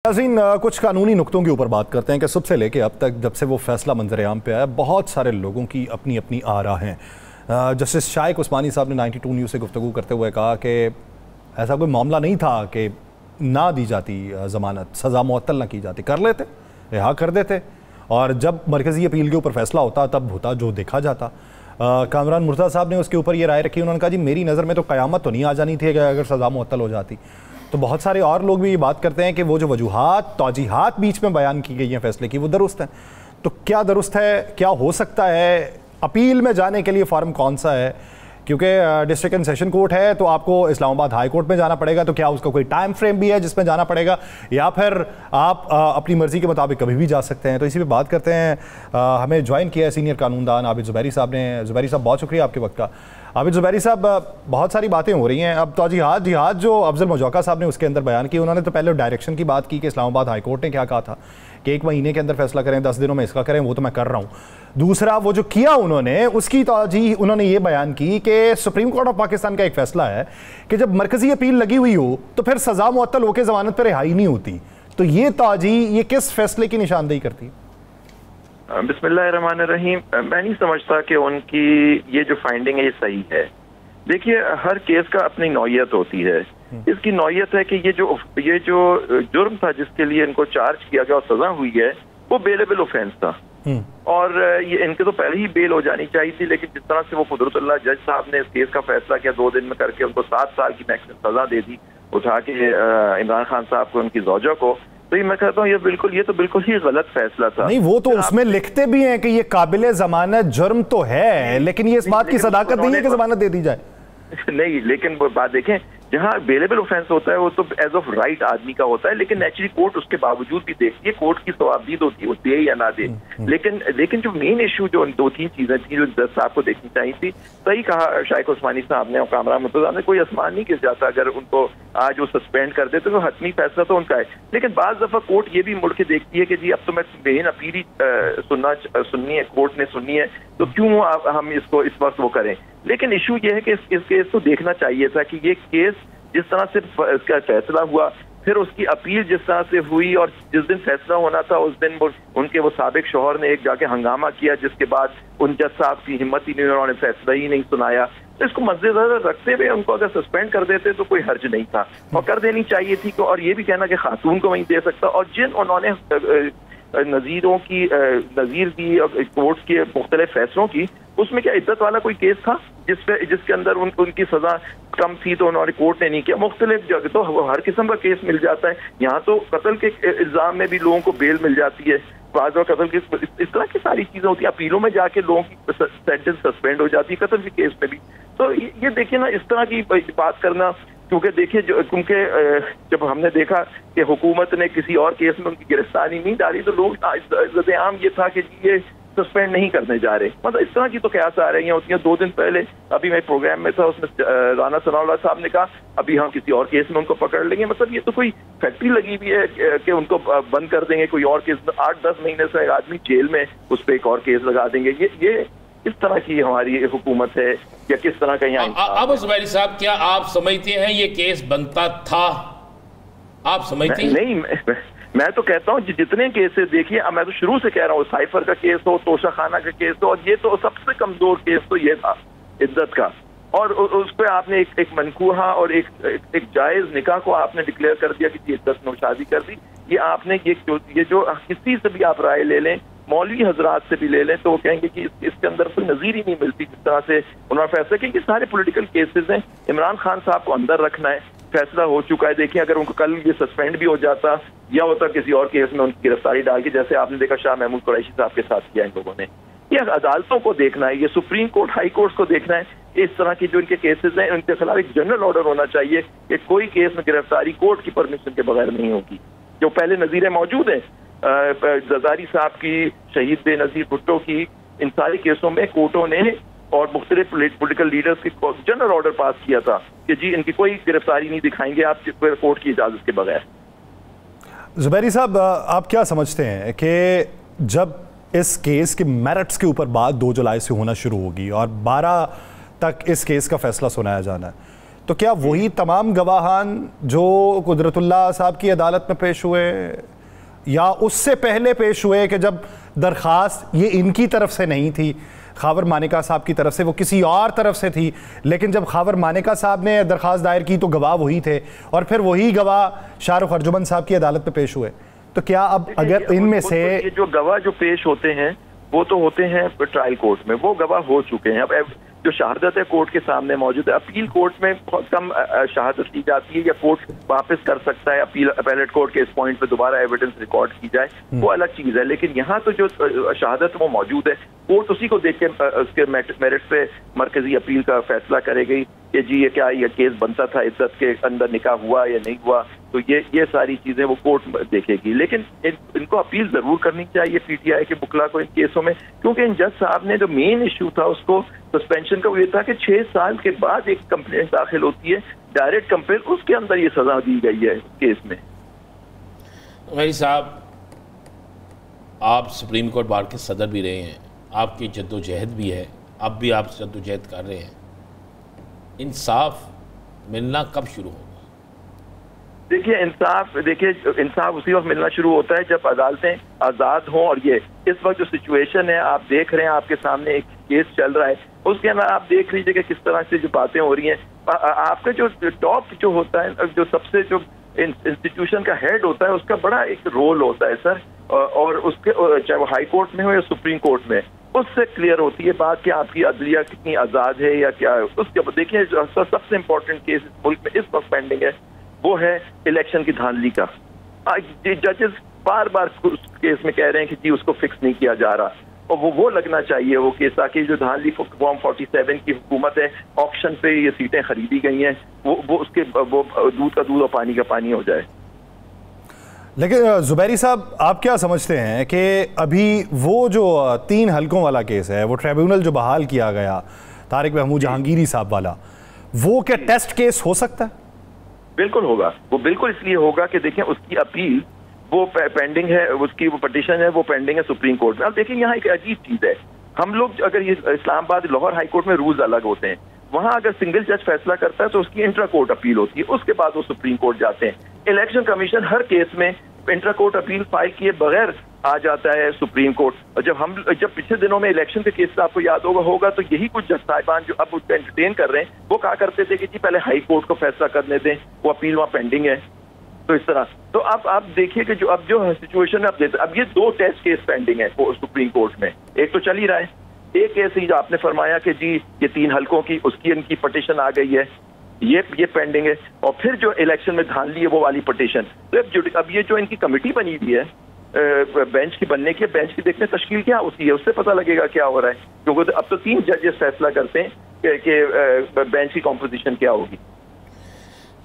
नाज़रीन, कुछ कानूनी नुक्तों के ऊपर बात करते हैं कि सुबह से लेके अब तक जब से वो फैसला मंजर-ए-आम पे आया, बहुत सारे लोगों की अपनी अपनी आरा हैं। जस्टिस शाइक उस्मानी साहब ने 92 न्यूज़ से गुफ्तगू करते हुए कहा कि ऐसा कोई मामला नहीं था कि ना दी जाती ज़मानत, सज़ा मुअत्तल ना की जाती, कर लेते, रिहा कर देते, और जब मरकज़ी अपील के ऊपर फैसला होता तब होता जो देखा जाता। कामरान मुर्तज़ा साहब ने उसके ऊपर ये राय रखी, उन्होंने कहा जी मेरी नज़र में तो क़यामत तो नहीं आ जानी थी अगर सज़ा मुअत्तल हो जाती। तो बहुत सारे और लोग भी ये बात करते हैं कि वो जो वजूहात तौजीहात बीच में बयान की गई हैं फैसले की, वो दुरुस्त हैं। तो क्या दुरुस्त है, क्या हो सकता है, अपील में जाने के लिए फॉर्म कौन सा है? क्योंकि डिस्ट्रिक्ट एंड सेशन कोर्ट है तो आपको इस्लामाबाद हाई कोर्ट में जाना पड़ेगा, तो क्या उसका कोई टाइम फ्रेम भी है जिसमें जाना पड़ेगा, या फिर आप अपनी मर्जी के मुताबिक कभी भी जा सकते हैं? तो इसी पे बात करते हैं। हमें ज्वाइन किया है सीनियर कानूनदान आबिद ज़ुबैरी साहब ने। ज़ुबैरी साहब, बहुत शुक्रिया आपके वक्त का। आबिद ज़ुबैरी साहब, बहुत सारी बातें हो रही हैं अब। तो जिहाद जो अफजल मजौका साहब ने उसके अंदर बयान की, उन्होंने तो पहले डायरेक्शन की बात की कि इस्लामाबाद हाई कोर्ट ने क्या कहा था कि 1 महीने के अंदर फैसला करें, 10 दिनों में इसका करें, वो तो मैं कर रहा हूँ। दूसरा, वो जो किया उन्होंने, उसकी तौजीह उन्होंने ये बयान की कि सुप्रीम कोर्ट ऑफ पाकिस्तान का एक फैसला है कि जब मरकजी अपील लगी हुई हो तो फिर सज़ा मुअत्तल होकर ज़मानत पर रिहाई नहीं होती। तो ये तौजीह, ये किस फैसले की निशानदेही करती है? बिस्मिल्लाहिर्रहमानिर्रहीम। मैं नहीं समझता कि उनकी ये जो फाइंडिंग है ये सही है। देखिए, हर केस का अपनी नौयत होती है। इसकी नौयत है कि ये जो जुर्म था जिसके लिए इनको चार्ज किया गया और सजा हुई है, वो बेलेबल ऑफेंस था और ये इनके तो पहले ही बेल हो जानी चाहिए थी। लेकिन जिस तरह से वो कुदरतुल्लाह जज साहब ने इस केस का फैसला किया, 2 दिन में करके उनको 7 साल की मैक्सिमम सजा दे दी, उठा के इमरान खान साहब को, उनकी ज़ौजा को। तो ये मैं कहता हूँ ये तो बिल्कुल ही गलत फैसला था। नहीं, वो तो उसमें लिखते भी हैं कि ये काबिले जमानत जुर्म तो है, लेकिन ये इस बात की सदाकत नहीं है कि जमानत दे दी जाए। नहीं, लेकिन वो बात देखें, जहाँ बेलेबल ऑफेंस होता है वो तो एज ऑफ राइट आदमी का होता है, लेकिन नेचुरली कोर्ट उसके बावजूद भी देखती है, कोर्ट की सवाबदीद होती है, वो दे या ना दे। लेकिन जो मेन इशू, जो 2-3 चीजें थी जो जज साहब को देखनी चाहिए थी, सही कहा शाइक उस्मानी साहब ने और कामरान मुर्तज़ा ने, कोई आसमान नहीं गिर जाता अगर उनको आज वो सस्पेंड कर देते तो हतमी फैसला तो उनका है। लेकिन बाज दफा कोर्ट ये भी मुड़ के देखती है कि जी अब तो मैं मेन अपील ही सुननी है, कोर्ट ने सुननी है, तो क्यों हम इसको इस वक्त वो करें। लेकिन इशू ये है कि इस केस को देखना चाहिए था कि ये केस जिस तरह से इसका फैसला हुआ, फिर उसकी अपील जिस तरह से हुई, और जिस दिन फैसला होना था उस दिन उनके वो साबिक शौहर ने एक जाके हंगामा किया, जिसके बाद उन जज साहब की हिम्मत ही नहीं, उन्होंने फैसला ही नहीं सुनाया। तो इसको मद्देनजर रखते हुए उनको अगर सस्पेंड कर देते तो कोई हर्ज नहीं था, और कर देनी चाहिए थी। और ये भी कहना कि खातून को वहीं दे सकता, और जिन उन्होंने नजीर दी कोर्ट के मुख्तलिफ फैसलों की, उसमें क्या इद्दत वाला कोई केस था जिसके अंदर उनकी सजा कम थी तो उन्होंने कोर्ट ने नहीं किया। मुख्तलिफ जगह तो हर किस्म का केस मिल जाता है। यहाँ तो कत्ल के इल्जाम में भी लोगों को बेल मिल जाती है, बाद में कत्ल के, इस तरह की सारी चीजें होती है। अपीलों में जाके लोगों की सेंटेंस सस्पेंड हो जाती है, कत्ल के केस में भी। तो ये देखिए ना, इस तरह की बात करना, क्योंकि देखिए जब हमने देखा कि हुकूमत ने किसी और केस में उनकी गिरफ्तारी नहीं डाली तो लोग आम ये था कि ये सस्पेंड नहीं करने जा रहे। मतलब इस तरह की तो कयास आ रही होती हैं। 2 दिन पहले अभी मैं प्रोग्राम में था, उसमें राना सनाउल्लाह साहब ने कहा अभी हम किसी और केस में उनको पकड़ लेंगे। मतलब ये तो कोई फैक्ट्री लगी हुई है कि उनको बंद कर देंगे, कोई और केस 8-10 महीने से एक आदमी जेल में, उस पर एक और केस लगा देंगे। ये इस तरह की हमारी हुकूमत है या किस तरह का यहाँ? अब ज़ुबैरी साहब, क्या आप समझते हैं ये केस बनता था? आप समझते हैं? नहीं, मैं तो कहता हूँ जितने केसेस देखिए, मैं तो शुरू से कह रहा हूँ, साइफर का केस हो, तोशा खाना का केस हो, और ये तो सबसे कमजोर केस तो ये था इद्दत का। और उस पर आपने एक मनकूहा और एक जायज निकाह को आपने डिक्लेयर कर दिया कि इद्दत में शादी कर दी। ये आपने ये जो किसी से भी आप राय ले लें, मौलवी हजरात से भी ले लें, तो वो कहेंगे कि इसके अंदर कोई नजीर ही नहीं मिलती जिस तरह से उन्होंने फैसला किया। कि सारे पॉलिटिकल केसेस हैं, इमरान खान साहब को अंदर रखना है, फैसला हो चुका है। देखिए, अगर उनको कल ये सस्पेंड भी हो जाता या होता किसी और केस में उनकी गिरफ्तारी डाल के, जैसे आपने देखा शाह महमूद कुरैशी साहब के साथ किया इन लोगों ने। ये अदालतों को देखना है, ये सुप्रीम कोर्ट, हाई कोर्ट को देखना है। इस तरह की जो इनके केसेस हैं, उनके खिलाफ एक जनरल ऑर्डर होना चाहिए कि कोई केस में गिरफ्तारी कोर्ट की परमिशन के बगैर नहीं होगी। जो पहले नजीरें मौजूद हैं, जरदारी साहब की, शहीद बेनजीर भुट्टो की, इन सारे केसों में कोर्टों ने और मुख्तलिफ पॉलिटिकल लीडर्स की जनरल ऑर्डर पास किया था कि जी इनकी कोई गिरफ्तारी नहीं दिखाएंगे आप कोर्ट की इजाजत के बगैर। ज़ुबैरी साहब, आप क्या समझते हैं कि जब इस केस के मेरिट्स के ऊपर बात 2 जुलाई से होना शुरू होगी और 12 तक इस केस का फैसला सुनाया जाना है, तो क्या वही तमाम गवाहान जो कुदरतुल्लाह साहब की अदालत में पेश हुए या उससे पहले पेश हुए कि जब दरख्वास्त ये इनकी तरफ से नहीं थी, खावर मानिका साहब की तरफ से, वो किसी और तरफ से थी, लेकिन जब खावर मानिका साहब ने दरख्वास्त दायर की तो गवाह वही थे और फिर वही गवाह शाहरुख अर्जुमन साहब की अदालत में पेश हुए? तो क्या अब अगर इनमें से ये जो गवाह जो पेश होते हैं वो तो होते हैं ट्रायल कोर्ट में, वो गवाह हो चुके हैं। अब जो शहादत है कोर्ट के सामने मौजूद है। अपील कोर्ट में बहुत कम शहादत ली जाती है या कोर्ट वापस कर सकता है, अपीलेट कोर्ट के इस पॉइंट पे दोबारा एविडेंस रिकॉर्ड की जाए, वो अलग चीज है। लेकिन यहाँ तो जो शहादत वो मौजूद है, कोर्ट उसी को देख के उसके मेरिट पे मरकजी अपील का फैसला करेगी कि जी ये क्या ये केस बनता था, इज्जत के अंदर निकाह हुआ या नहीं हुआ, तो ये सारी चीजें वो कोर्ट देखेगी। लेकिन इनको अपील जरूर करनी चाहिए पीटीआई के बुकला को इन केसों में, क्योंकि इन जज साहब ने जो मेन इश्यू था उसको सस्पेंशन का, वो ये था कि 6 साल के बाद एक कंप्लेंट दाखिल होती है, डायरेक्ट कंप्लेंट, उसके अंदर ये सजा दी गई है केस में। भाई साहब, आप सुप्रीम कोर्ट बार के सदर भी रहे हैं, आपकी जद्दोजहद भी है, अब भी आप जद्दोजहद कर रहे हैं, इंसाफ मिलना कब शुरू होगा? देखिए इंसाफ उसी वक्त मिलना शुरू होता है जब अदालतें आज़ाद हों। और ये इस वक्त जो सिचुएशन है आप देख रहे हैं, आपके सामने एक केस चल रहा है, उसके अंदर आप देख लीजिए कि किस तरह से जो बातें हो रही हैं। आपका जो टॉप जो होता है, जो सबसे जो इंस्टीट्यूशन का हेड होता है, उसका बड़ा एक रोल होता है सर, और उसके चाहे वो हाई कोर्ट में हो या सुप्रीम कोर्ट में, उससे क्लियर होती है बात कि आपकी अदलिया कितनी आज़ाद है या क्या है। उसके देखिए सबसे इम्पोर्टेंट केस इस मुल्क में इस वक्त पेंडिंग है, वो है इलेक्शन की धांधली का। जजेस बार बार उस केस में कह रहे हैं कि जी उसको फिक्स नहीं किया जा रहा, और वो लगना चाहिए वो केस, ताकि जो धांधली फॉर्म 47 की हुकूमत है, ऑक्शन पे ये सीटें खरीदी गई हैं, वो उसके वो दूध का दूध और पानी का पानी हो जाए। लेकिन जुबैरी साहब, आप क्या समझते हैं कि अभी वो जो 3 हलकों वाला केस है, वो ट्रिब्यूनल जो बहाल किया गया तारिक महमूद जहांगीरी साहब वाला, वो क्या टेस्ट केस हो सकता है? बिल्कुल होगा, वो बिल्कुल इसलिए होगा कि देखें उसकी अपील वो पेंडिंग है, उसकी वो पिटीशन है वो पेंडिंग है सुप्रीम कोर्ट में। अब देखिए यहाँ एक अजीब चीज है, हम लोग अगर ये इस्लामाबाद लाहौर हाई कोर्ट में रूल्स अलग होते हैं, वहां अगर सिंगल जज फैसला करता है तो उसकी इंट्रा कोर्ट अपील होती है, उसके बाद वो सुप्रीम कोर्ट जाते हैं। इलेक्शन कमीशन हर केस में इंट्रा कोर्ट अपील फाइल किए बगैर आ जाता है सुप्रीम कोर्ट। और जब पिछले दिनों में इलेक्शन के केस आपको याद होगा तो यही कुछ जज साहिबान जो अब उसको एंटरटेन कर रहे हैं, वो कहा करते थे कि जी पहले हाई कोर्ट को फैसला करने दें, वो अपील वहां पेंडिंग है। तो इस तरह तो अब आप देखिए कि जो सिचुएशन है अब ये 2 टेस्ट केस पेंडिंग है सुप्रीम कोर्ट में। एक तो चल ही रहा है, एक केस ही आपने फरमाया कि जी ये 3 हलकों की उसकी इनकी पिटीशन आ गई है, ये पेंडिंग है, और फिर जो इलेक्शन में धांधली है वो वाली पिटीशन। तो अब ये जो इनकी कमेटी बनी हुई है बेंच की बनने की, बेंच की देखने तश्कील क्या होती है, उससे पता लगेगा क्या हो रहा है, क्योंकि अब तो 3 जजेस फैसला करते हैं कि बेंच की कॉम्पोजिशन क्या होगी।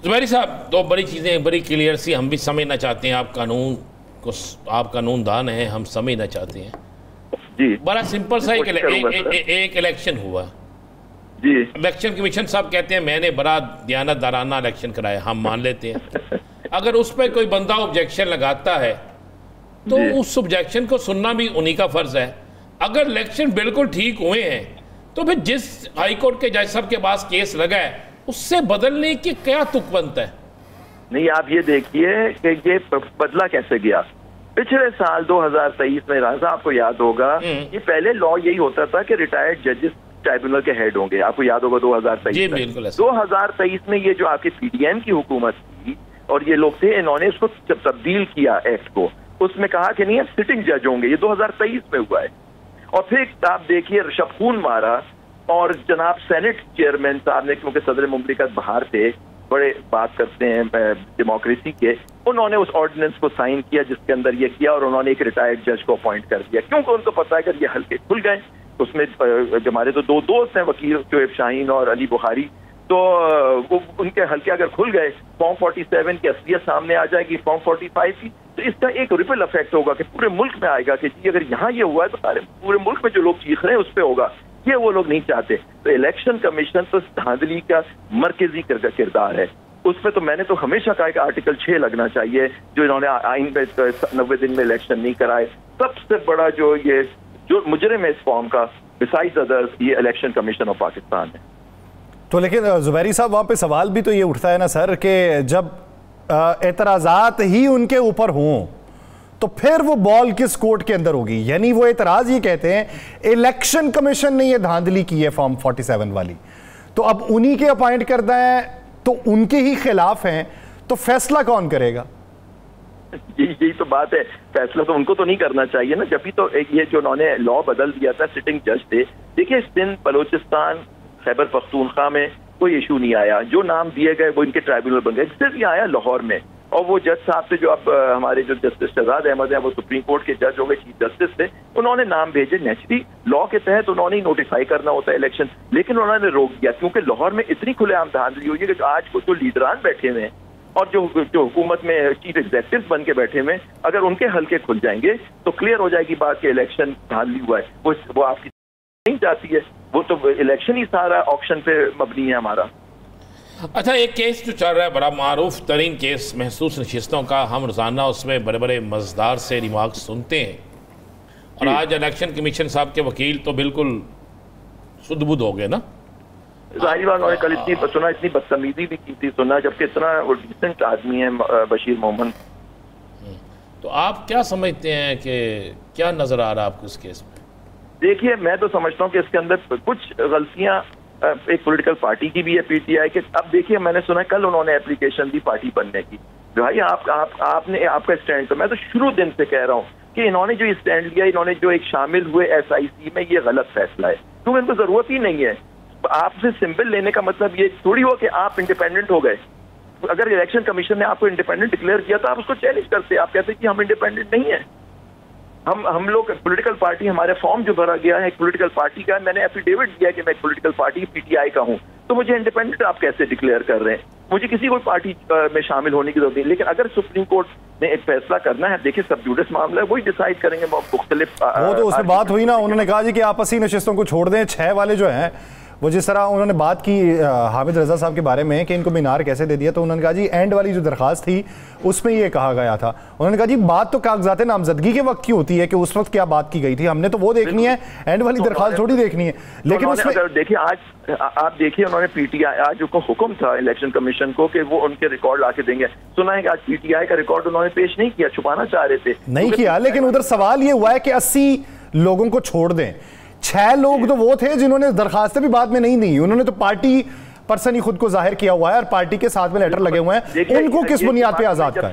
जुबैरी साहब, 2 बड़ी चीज़ें बड़ी क्लियर सी हम भी समझना चाहते हैं, आप कानूनदान हैं, हम समझना चाहते हैं जी। बड़ा सिंपल सा एक इलेक्शन हुआ जी, इलेक्शन कमीशन साहब कहते हैं मैंने बड़ा दयानतदाराना इलेक्शन कराया, हम मान लेते हैं। अगर उस पर कोई बंदा ऑब्जेक्शन लगाता है तो उस ऑब्जेक्शन को सुनना भी उन्हीं का फर्ज है। अगर इलेक्शन बिल्कुल ठीक हुए हैं तो फिर जिस हाई कोर्ट के जज साहब के पास केस लगा है उससे बदलने की क्या तुक बनता है? नहीं, आप ये देखिए कि ये बदला कैसे गया। पिछले साल 2023 में राजा आपको याद होगा, ये पहले लॉ यही होता था कि रिटायर्ड जजेस ट्राइब्यूनल के हेड होंगे, आपको याद होगा 2023 में ये जो आपकी पीडीएम की हुकूमत थी और ये लोग थे, इन्होंने इसको तब्दील किया एक्ट को, उसमें कहा कि नहीं अब सिटिंग जज होंगे, ये 2023 में हुआ है। और फिर आप देखिए शबखून मारा, और जनाब सेनेट चेयरमैन साहब ने, क्योंकि सदर मुमलिकत बाहर थे, बड़े बात करते हैं डेमोक्रेसी के, उन्होंने उस ऑर्डिनेंस को साइन किया जिसके अंदर ये किया, और उन्होंने एक रिटायर्ड जज को अपॉइंट कर दिया, क्योंकि उनको पता है कि ये हल्के खुल गए। उसमें हमारे तो 2 दोस्त हैं, वकील शोएब शाहीन और अली बुखारी, तो उनके हल्के अगर खुल गए, फॉर्म 47 की असलियत सामने आ जाएगी, फॉर्म 45 की, तो इसका एक रिपल इफेक्ट होगा कि पूरे मुल्क में आएगा कि जी अगर यहाँ ये हुआ है तो सारे पूरे मुल्क में जो लोग चीख रहे हैं उस पर होगा। ये वो लोग नहीं चाहते। तो इलेक्शन कमीशन तो धांधली का मरकजी किरदार है, उस पर तो मैंने तो हमेशा कहा कि आर्टिकल 6 लगना चाहिए, जो इन्होंने आइन पे 90 दिन में इलेक्शन नहीं कराए। सबसे बड़ा जो मुजरिम है इस फॉर्म का, बिसाइड्स अदर्स, ये इलेक्शन कमीशन ऑफ पाकिस्तान है। तो लेकिन जुबैरी साहब वहाँ पे सवाल भी तो ये उठता है ना सर कि जब एतराज़ात ही उनके ऊपर हों तो फिर वो बॉल किस कोर्ट के अंदर होगी? यानी वो एतराज़ ये कहते हैं इलेक्शन कमीशन ने ये धांधली की है फॉर्म 47 वाली, तो अब उन्हीं के अपॉइंट करना है तो उनके ही खिलाफ हैं, तो फैसला कौन करेगा? यही तो बात है, फैसला तो उनको तो नहीं करना चाहिए ना। जब भी तो ये जो उन्होंने लॉ बदल दिया था, सिटिंग जज थे। देखिए सिंध, बलोचिस्तान, खैबर पख्तूनख्वा में कोई इशू नहीं आया, जो नाम दिए गए वो इनके ट्राइब्यूनल बन गए। सिर्फ ये आया लाहौर में, और वो जज साहब थे जो अब हमारे जो जस्टिस शहजाद अहमद हैं, वो सुप्रीम कोर्ट के जज हो गए, चीफ जस्टिस थे, उन्होंने नाम भेजे। नेचुरली लॉ के तहत उन्होंने नोटिफाई करना होता है इलेक्शन, लेकिन उन्होंने रोक दिया क्योंकि लाहौर में इतनी खुलेआम धांधली हुई है कि आज को जो लीडरान बैठे हुए हैं और जो हुकूमत में चीफ एग्जीक्यूटिव बन के बैठे हुए, अगर उनके हल्के खुल जाएंगे तो क्लियर हो जाएगी बात कि इलेक्शन धांधली हुआ है। वो आपकी नहीं जाती है, वो तो इलेक्शन ही सारा ऑक्शन पे मबनी है हमारा। अच्छा, एक केस जो चल रहा है बड़ा मारूफ तरीन केस महसूस नशिस्तों का, हम रोजाना उसमें बड़े बड़े मज़ेदार से रिमार्क सुनते हैं, और आज इलेक्शन कमीशन साहब के वकील तो बिल्कुल सुध-बुध हो गए ना। जाहिर बात, उन्होंने कल इतनी बदतमीजी भी की थी सुना, जबकि इतना वो डिसेंट आदमी है बशीर मोहम्मद। तो आप क्या समझते हैं कि क्या नजर आ रहा है आपको इस केस में? देखिए, मैं तो समझता हूँ कि इसके अंदर कुछ गलतियां एक पॉलिटिकल पार्टी की भी है, पीटीआई के। अब देखिए, मैंने सुना कल उन्होंने एप्लीकेशन दी पार्टी बनने की। भाई आपने आपका स्टैंड, तो मैं तो शुरू दिन से कह रहा हूँ कि इन्होंने जो स्टैंड लिया, इन्होंने जो एक शामिल हुए SIC में, ये गलत फैसला है, क्योंकि इनको जरूरत ही नहीं है। आपसे सिंबल लेने का मतलब ये थोड़ी हो कि आप इंडिपेंडेंट हो गए। अगर इलेक्शन कमीशन ने आपको इंडिपेंडेंट डिक्लेयर किया तो आप उसको चैलेंज करते, आप कहते कि हम इंडिपेंडेंट नहीं है। हम लोग पॉलिटिकल पार्टी, हमारे फॉर्म जो भरा गया है एक पॉलिटिकल पार्टी का, मैंने एफिडेविट दिया कि मैं एक पॉलिटिकल पार्टी PTI का हूं, तो मुझे इंडिपेंडेंट आप कैसे डिक्लेयर कर रहे हैं? मुझे किसी कोई पार्टी में शामिल होने की जरूरत नहीं। लेकिन अगर सुप्रीम कोर्ट ने एक फैसला करना है, देखिए सब जुडिस मामला है, वही डिसाइड करेंगे। मुख्तलिफ वो तो उसमें बात हुई ना, उन्होंने कहा जी कि आपसी नशिस्तों को छोड़ दें, 6 वाले जो हैं वो जिस तरह उन्होंने बात की हामिद रजा साहब के बारे में कि इनको मीनार कैसे दे दिया, तो उन्होंने कहा जी एंड वाली जो दरखास्त थी उसमें ये कहा गया था, उन्होंने कहा जी बात तो कागजात नामजदगी के वक्त की होती है कि उस वक्त क्या बात की गई थी, हमने तो वो देखनी है, एंड वाली दरखास्त थोड़ी देखनी है। लेकिन उसमें देखिए, आज आप देखिए, उन्होंने PTI, आज उनको हुक्म था इलेक्शन कमीशन को कि वो उनके रिकॉर्ड लाके देंगे। सुना है कि आज PTI का रिकॉर्ड उन्होंने पेश नहीं किया, छुपाना चाह रहे थे, नहीं किया। लेकिन उधर सवाल ये हुआ है कि 80 लोगों को छोड़ दें, 6 लोग तो वो थे जिन्होंने दरखास्तें भी बाद में नहीं दी, उन्होंने तो पार्टी पर्सन ही खुद को जाहिर किया हुआ है और पार्टी के साथ में लेटर लगे हुए हैं, उनको किस बुनियाद पे आजाद का?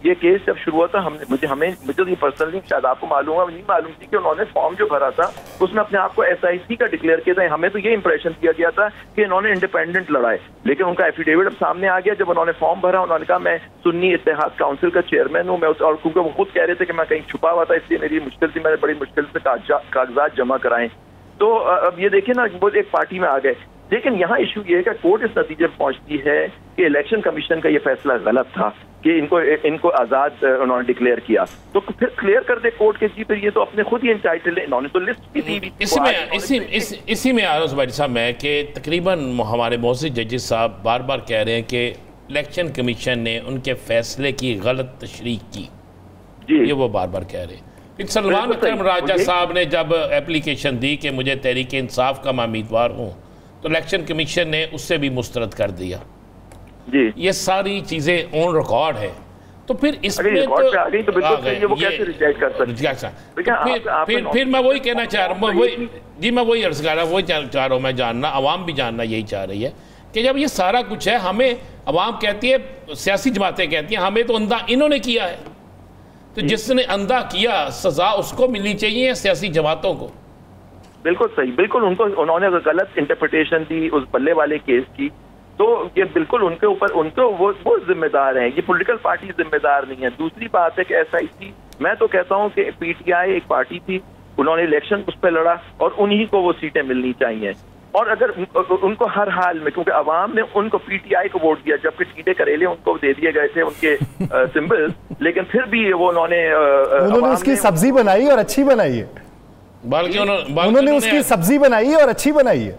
ये केस जब शुरू हुआ था, मुझे ये पर्सनली शायद आपको मालूम है, नहीं मालूम थी कि उन्होंने फॉर्म जो भरा था उसमें अपने आप को SIC का डिक्लेयर किया था। हमें तो ये इंप्रेशन किया गया था कि इन्होंने इंडिपेंडेंट लड़ाए, लेकिन उनका एफिडेविट अब सामने आ गया। जब उन्होंने फॉर्म भरा, उन्होंने कहा मैं सुन्नी इत्तेहाद काउंसिल का चेयरमैन हूँ, मैं और क्योंकि वो खुद कह रहे थे कि मैं कहीं छुपा हुआ था, इसलिए मेरी मुश्किल थी, मैंने बड़ी मुश्किल से कागजात जमा कराए। तो अब ये देखिए ना, वो एक पार्टी में आ गए। लेकिन यहाँ इशू ये है कि कोर्ट इस नतीजे पर पहुंचती है कि इलेक्शन कमीशन का ये फैसला गलत था कि इनको आजाद उन्होंने डिक्लेयर किया, तो फिर क्लियर कर दे कोर्ट के जी, फिर ये तो अपने खुद ही इंटाइटल है, इन्होंने तो लिस्ट भी दी। इसी में आ रहा हूँ साहब मैं कि तकरीबन हमारे बहुत से जजेस साहब बार बार कह रहे हैं कि इलेक्शन कमीशन ने उनके फैसले की गलत तशरीह की, ये वो बार बार कह रहे हैं। फिर सलमान अकरम राजा साहब ने जब एप्लीकेशन दी कि मुझे तहरीक इंसाफ का मैं उम्मीदवार हूँ, तो इलेक्शन कमीशन ने उससे भी मुस्तरद कर दिया जी। ये सारी चीजें ऑन रिकॉर्ड है, तो फिर इसमें फिर मैं वही कहना चाह रहा हूँ, मैं वही अर्ज कर रहा हूँ, वही चाह रहा हूँ मैं जानना, अवाम भी जानना यही चाह रही है कि जब ये सारा कुछ है, हमें अवाम कहती है, सियासी जमातें कहती हैं हमें तो अंधा इन्होंने किया है, तो जिसने अंधा किया सजा उसको मिलनी चाहिए सियासी जमातों को। बिल्कुल सही, बिल्कुल उन्होंने अगर गलत इंटरप्रिटेशन दी उस बल्ले वाले केस की, तो ये बिल्कुल उनके ऊपर वो जिम्मेदार हैं, ये पॉलिटिकल पार्टी जिम्मेदार नहीं है। दूसरी बात है कि SIC, मैं तो कहता हूं कि PTI एक पार्टी थी, उन्होंने इलेक्शन उस पर लड़ा और उन्हीं को वो सीटें मिलनी चाहिए, और अगर उनको हर हाल में, क्योंकि अवाम ने उनको PTI को वोट दिया, जबकि टीडे करेले उनको दे दिए गए थे उनके सिंबल, लेकिन फिर भी वो उन्होंने उसकी सब्जी बनाई और अच्छी बनाई है, बल्कि उन्होंने उसकी सब्जी बनाई है और अच्छी बनाई है।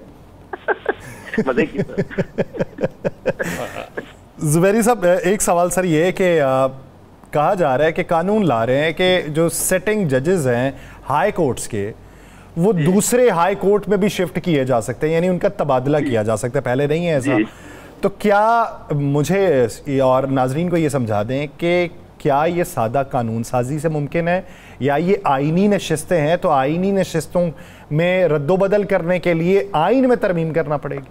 मजे की। जुबैरी साहब, एक सवाल सर ये है कि कहा जा रहा है कि कानून ला रहे हैं कि जो सेटिंग जजेस हैं हाई कोर्ट्स के, वो दूसरे हाई कोर्ट में भी शिफ्ट किए जा सकते हैं, यानी उनका तबादला किया जा सकता है, पहले नहीं है ऐसा। तो क्या मुझे और नाजरीन को ये समझा दें कि क्या ये सादा कानून साजी से मुमकिन है या ये आईनी नशिस्तें हैं, तो आईनी नशिस्तों में रद्दोबदल करने के लिए आइन में तरमीम करना पड़ेगी?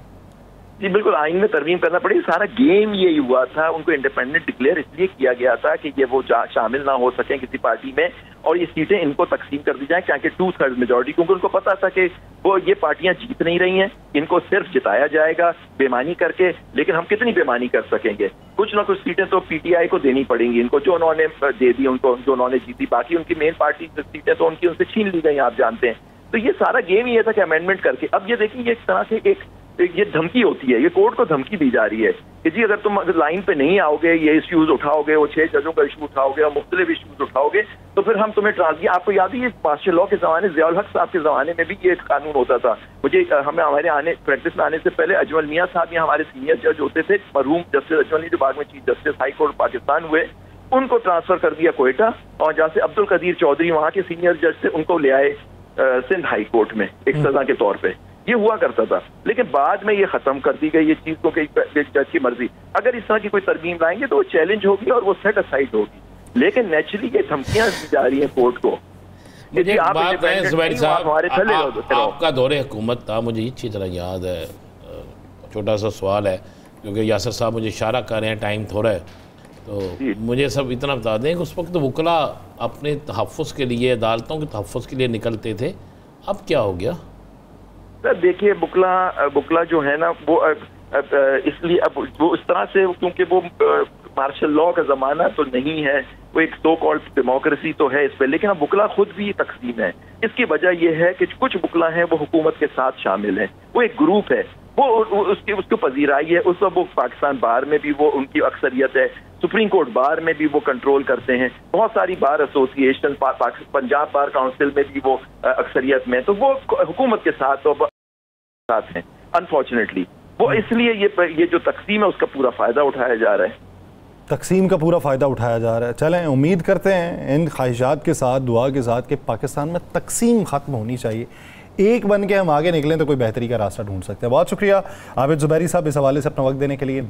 जी बिल्कुल, आइन में तरमीम करना पड़ेगी। सारा गेम ये हुआ था, उनको इंडिपेंडेंट डिक्लेयर इसलिए किया गया था कि ये वो शामिल ना हो सकें किसी पार्टी में और ये सीटें इनको तकसीम कर दी जाए, क्योंकि 2/3 मेजोरिटी, क्योंकि उनको पता था कि वो ये पार्टियां जीत नहीं रही हैं, इनको सिर्फ जिताया जाएगा बेमानी करके। लेकिन हम कितनी बेमानी कर सकेंगे? कुछ ना कुछ सीटें तो पीटीआई को देनी पड़ेंगी इनको, जो उन्होंने दे दी उनको, जो उन्होंने जीती। बाकी उनकी मेन पार्टी सीटें तो उनकी उनसे छीन ली गई, आप जानते हैं। तो ये सारा गेम ये था कि अमेंडमेंट करके, अब ये देखिए एक तरह से एक ये धमकी होती है, ये कोर्ट को धमकी दी जा रही है कि जी अगर तुम लाइन पे नहीं आओगे, ये इश्यूज उठाओगे, वो 6 जजों का इशू उठाओगे और मुख्तलिफ इश्यूज उठाओगे, तो फिर हम तुम्हें ट्रांसफर। आपको याद है ये मार्शल लॉ के जमाने, ज़ियाउल हक साहब के जमाने में भी ये कानून होता था। हमें हमारे प्रैक्टिस में आने से पहले अजमल मियाँ साहब यहाँ हमारे सीनियर जज होते थे, मरहूम जस्टिस अजमल, जो बाद में chief justice high court Pakistan हुए, उनको ट्रांसफर कर दिया कोयटा, और जहाँ से अब्दुल कदीर चौधरी वहाँ के सीनियर जज थे, उनको ले आए सिंध हाई कोर्ट में एक सजा के तौर पे। ये हुआ करता था, लेकिन बाद में ये खत्म कर दी गई ये चीज को, जज की मर्जी। अगर इस तरह की कोई तरमीम लाएंगे तो वो चैलेंज होगी और वो सेट असाइड होगी। लेकिन नेचुरली ये धमकियां दी जा रही हैं कोर्ट को। मुझे एक बात है ज़ुबैर साहब, आपका दौरे हुकूमत था, मुझे अच्छी तरह याद है। छोटा सा सवाल है, क्योंकि यासर साहब मुझे इशारा कर रहे हैं, टाइम थोड़ा है, तो मुझे सब इतना बता दें कि उस वक्त वकला अपने तहफ़्फ़ुज़ के लिए, अदालतों के तहफ़्फ़ुज़ के लिए निकलते थे, अब क्या हो गया? सर देखिए, बुकला जो है ना वो इसलिए अब वो इस तरह से, क्योंकि वो मार्शल लॉ का जमाना तो नहीं है, वो एक सो कॉल्ड डेमोक्रेसी तो है इस पे, लेकिन अब बुकला खुद भी तकसीम है। इसकी वजह यह है कि कुछ बुकला हैं वो हुकूमत के साथ शामिल हैं, वो एक ग्रुप है, वो उसको पजीराई है। उस वक्त वो पाकिस्तान बार में भी वो उनकी अक्सरियत है, सुप्रीम कोर्ट बार में भी वो कंट्रोल करते हैं, बहुत सारी bar association, Punjab bar council में भी वो अक्सरियत में, तो वो हुकूमत के साथ हैं। अनफॉर्चुनेटली वो इसलिए ये जो तकसीम है उसका पूरा फायदा उठाया जा रहा है, तकसीम का पूरा फ़ायदा उठाया जा रहा है। चलें, उम्मीद करते हैं इन ख्वाहिशात के साथ, दुआ के साथ, कि पाकिस्तान में तकसीम ख़त्म होनी चाहिए, एक बन के हम आगे निकलें तो कोई बेहतरी का रास्ता ढूंढ सकते हैं। बहुत शुक्रिया आबिद ज़ुबैरी साहब इस हवाले से अपना वक्त देने के लिए।